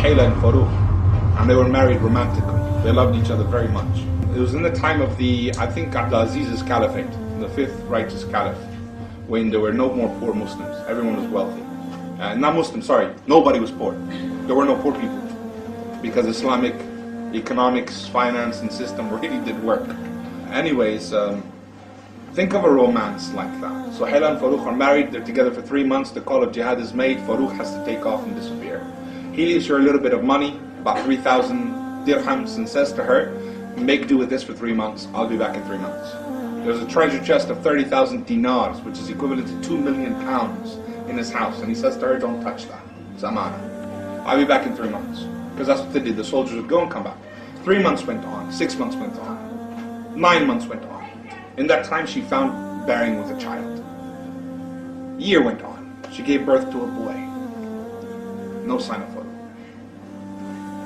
Suhayla and Farooq, and they were married romantically. They loved each other very much. It was in the time of I think Abdulaziz's caliphate, the fifth righteous caliph, when there were no more poor Muslims. Everyone was wealthy. Not Muslims, sorry, nobody was poor. There were no poor people, because Islamic economics, finance and system really did work. Anyways, think of a romance like that. Suhayla and Farooq are married, they're together for 3 months, the call of jihad is made, Farooq has to take off and disappear. He leaves her a little bit of money, about 3,000 dirhams, and says to her, make do with this for 3 months, I'll be back in 3 months. There's a treasure chest of 30,000 dinars, which is equivalent to 2 million pounds in his house, and he says to her, don't touch that, it's amana. I'll be back in 3 months. Because that's what they did, the soldiers would go and come back. 3 months went on, 6 months went on, 9 months went on. In that time she found bearing with a child. A year went on, she gave birth to a boy. No sign of Farooq.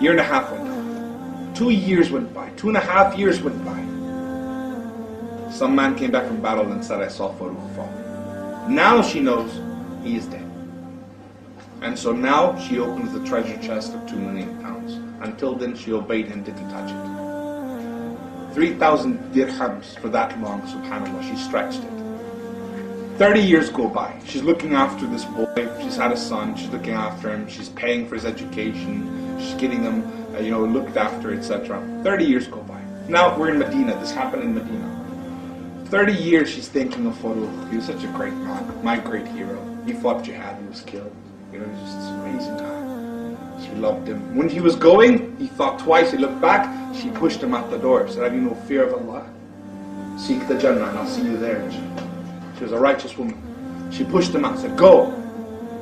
Year and a half went on. 2 years went by, 2.5 years went by. Some man came back from battle and said, I saw Farooq fall. Now she knows he is dead. And so now she opens the treasure chest of 2 million pounds. Until then she obeyed him, didn't touch it. 3,000 dirhams for that long, subhanAllah, she stretched it. 30 years go by, she's looking after this boy, she's had a son, she's looking after him, she's paying for his education, she's getting him looked after, etc. 30 years go by. Now we're in Medina, this happened in Medina. 30 years she's thinking of Farooq, he was such a great man, my great hero. He fought jihad, he was killed. He was just this amazing guy. She loved him. When he was going, he thought twice, he looked back, she pushed him out the door. Said, have you no fear of Allah? Seek the Jannah and I'll see you there. She was a righteous woman. She pushed him out, said, go.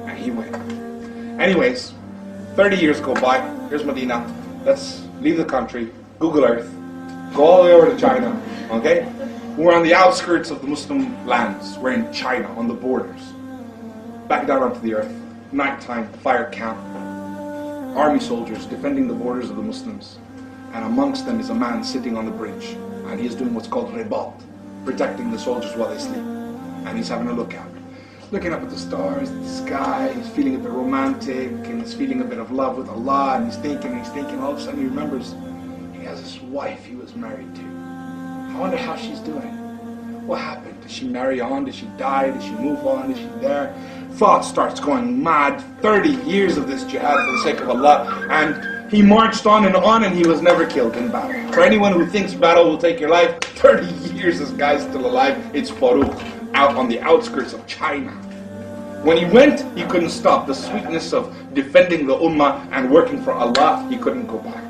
And he went. Anyways, 30 years go by, here's Medina. Let's leave the country, Google Earth, go all the way over to China, okay? We're on the outskirts of the Muslim lands. We're in China, on the borders. Back down onto the earth. Nighttime, fire camp, army soldiers defending the borders of the Muslims, and amongst them is a man sitting on the bridge, and he is doing what's called ribat, protecting the soldiers while they sleep, and he's having a lookout, looking up at the stars, the sky. He's feeling a bit romantic, and he's feeling a bit of love with Allah, and he's thinking, all of a sudden he remembers he has this wife he was married to. I wonder how she's doing. What happened? Did she marry on? Did she die? Did she move on? Is she there? Thought starts going mad. 30 years of this jihad for the sake of Allah, and he marched on and he was never killed in battle. For anyone who thinks battle will take your life, 30 years this guy's still alive. It's Farooq, out on the outskirts of China. When he went, he couldn't stop. The sweetness of defending the ummah and working for Allah, he couldn't go back.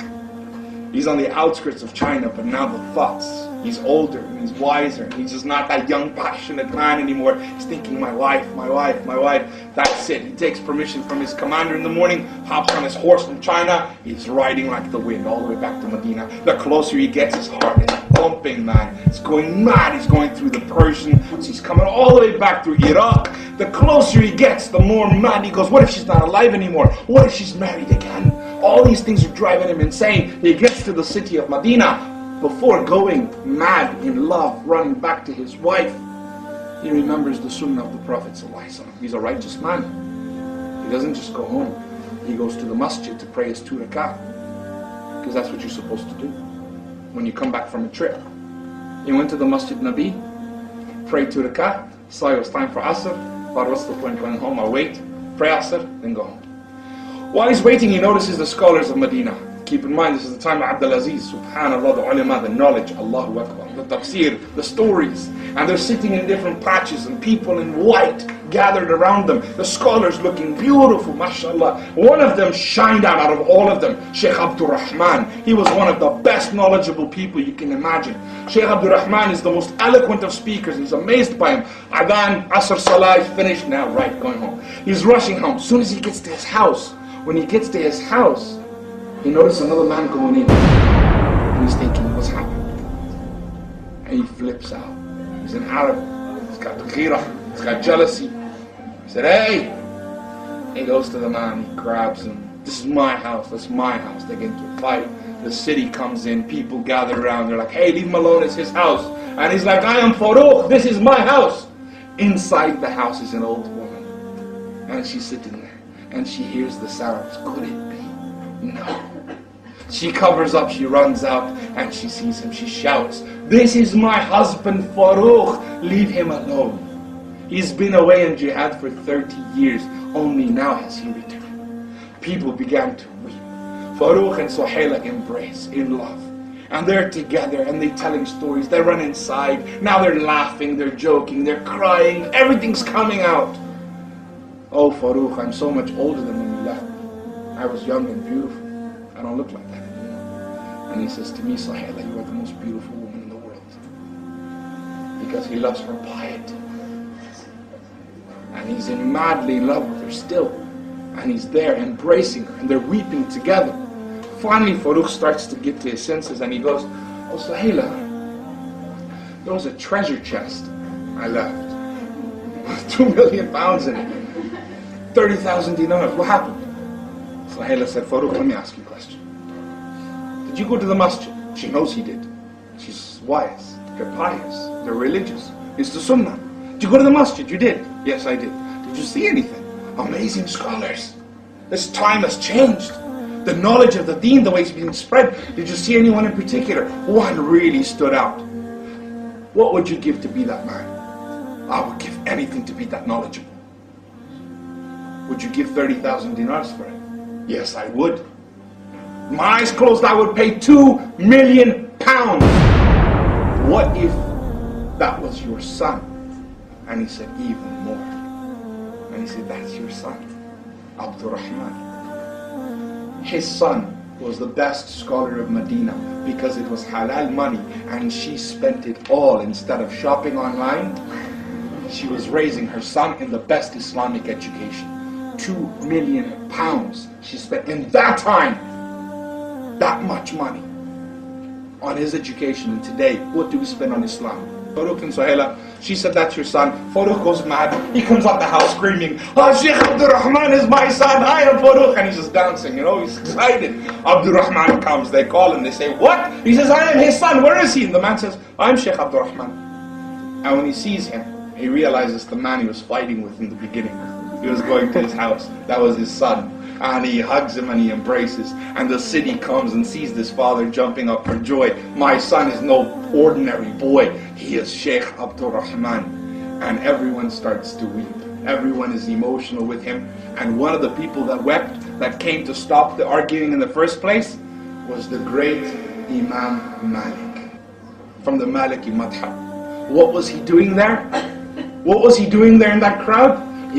He's on the outskirts of China, but now the thoughts, he's older and he's wiser, and he's just not that young, passionate man anymore. He's thinking, my wife, my wife, my wife. That's it. He takes permission from his commander in the morning, hops on his horse from China. He's riding like the wind all the way back to Medina. The closer he gets, his heart is pumping, man. It's going mad. He's going through the Persians. He's coming all the way back through Iraq. The closer he gets, the more mad he goes. What if she's not alive anymore? What if she's married again? All these things are driving him insane. He gets to the city of Medina. Before going mad in love, running back to his wife, he remembers the sunnah of the Prophet ﷺ. He's a righteous man. He doesn't just go home. He goes to the masjid to pray his 2 rak'ah. Because that's what you're supposed to do when you come back from a trip. He went to the Masjid Nabi, prayed 2 rak'ah, saw it was time for Asr, thought what's the point going home, I'll wait, pray Asr, then go home. While he's waiting, he notices the scholars of Medina. Keep in mind, this is the time of Abdulaziz, subhanAllah, the ulama, the knowledge, Allahu Akbar, the tafsir, the stories. And they're sitting in different patches, and people in white gathered around them. The scholars looking beautiful, mashallah. One of them shined out of all of them, Sheikh Abdul Rahman. He was one of the best knowledgeable people you can imagine. Sheikh Abdul Rahman is the most eloquent of speakers. He's amazed by him. Adhan, Asr, Salah, he's finished now, right, going home. He's rushing home. As soon as he gets to his house, when he gets to his house, he noticed another man going in, and he's thinking, what's happened? And he flips out. He's an Arab, he's got ghira, he's got jealousy. He said, hey! He goes to the man, he grabs him. This is my house, that's my house. They get into a fight. The city comes in, people gather around, they're like, hey, leave him alone, it's his house. And he's like, I am Farooq, this is my house. Inside the house is an old woman, and she's sitting there, and she hears the sounds. Could it be? No. She covers up, she runs out, and she sees him. She shouts, "This is my husband Farooq, leave him alone. He's been away in jihad for 30 years, only now has he returned." People began to weep. Farooq and Suhayla embrace in love. And they're together and they're telling stories. They run inside. Now they're laughing, they're joking, they're crying. Everything's coming out. "Oh Farooq, I'm so much older than when you left me. I was young and beautiful. I don't look like that anymore." And he says to me, "Suhayla, you are the most beautiful woman in the world." Because he loves her piety. And he's madly in love with her still. And he's there embracing her and they're weeping together. Finally, Farooq starts to get to his senses and he goes, "Oh Suhayla, there was a treasure chest I left. 2 million pounds in it. 30,000 dinars. What happened?" Suhayla said, "Farooq, let me ask you a question. Did you go to the masjid?" She knows he did. She's wise. They're pious. They're religious. It's the sunnah. "Did you go to the masjid?" "You did." "Yes, I did." "Did you see anything?" "Amazing scholars. This time has changed. The knowledge of the deen, the way it's being spread. Did you see anyone in particular? One really stood out. What would you give to be that man?" "I would give anything to be that knowledgeable." "Would you give 30,000 dinars for it?" "Yes, I would. My eyes closed, I would pay 2 million pounds. What if that was your son?" And he said, "Even more." And he said, "That's your son, Abdurrahman." His son was the best scholar of Medina because it was halal money and she spent it all instead of shopping online. She was raising her son in the best Islamic education. 2 million pounds she spent in that time. That much money on his education. And today, what do we spend on Islam? Farooq and Suhayla, she said, "That's your son." Farooq goes mad. He comes out the house screaming, "Oh, Sheikh Abdurrahman is my son. I am Farooq." And he's just dancing, he's excited. Abdurrahman comes, they call him, they say, "What?" He says, "I am his son. Where is he?" And the man says, "I'm Sheikh Abdurrahman." And when he sees him, he realizes the man he was fighting with in the beginning. He was going to his house. That was his son. And he hugs him and he embraces. And the city comes and sees this father jumping up for joy. My son is no ordinary boy. He is Sheikh Abdurrahman. And everyone starts to weep. Everyone is emotional with him. And one of the people that wept, that came to stop the arguing in the first place, was the great Imam Malik from the Maliki Madhab. What was he doing there? What was he doing there in that crowd?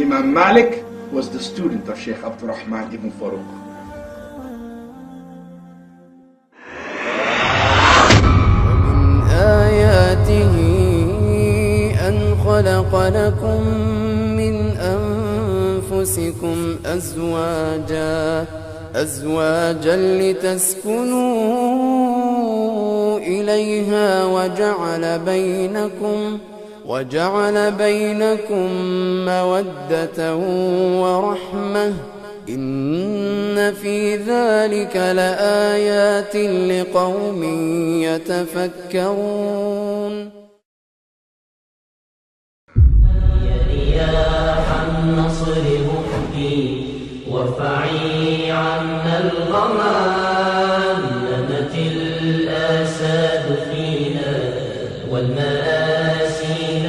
Imam Malik was the student of Sheikh Abdurrahman ibn Farooq. ومن آياته أن خلق لكم من أنفسكم أزواجا لتسكنوا إليها وجعل بينكم مودة ورحمة إن في ذلك لآيات لقوم يتفكرون. يا رياح النصر مهدي وارفعي عنا الغمام نمت الآساد فينا والمآسي